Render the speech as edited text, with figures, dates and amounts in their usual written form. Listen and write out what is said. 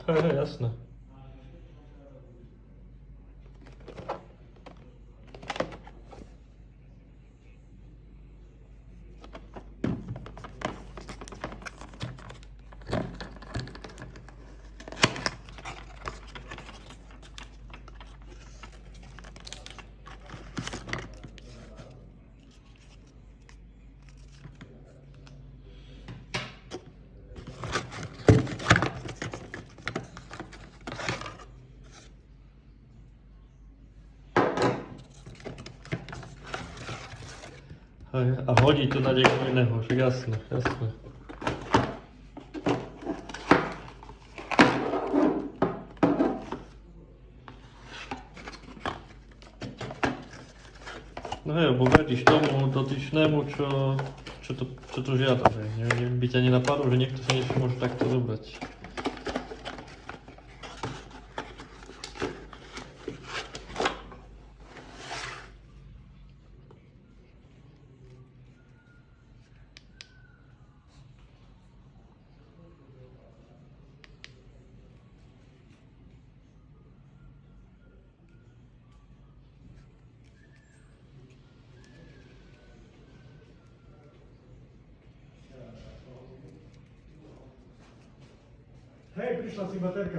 Jasne. A hodí to na někoho jiného, že jasné, jasné. No hej, bo vrátiš tomu dotyčnému, čo to žiada. Neviem, by ťa nenapadlo, že niekto sa niečo môže takto zobrať. Hej, prišla si baterka.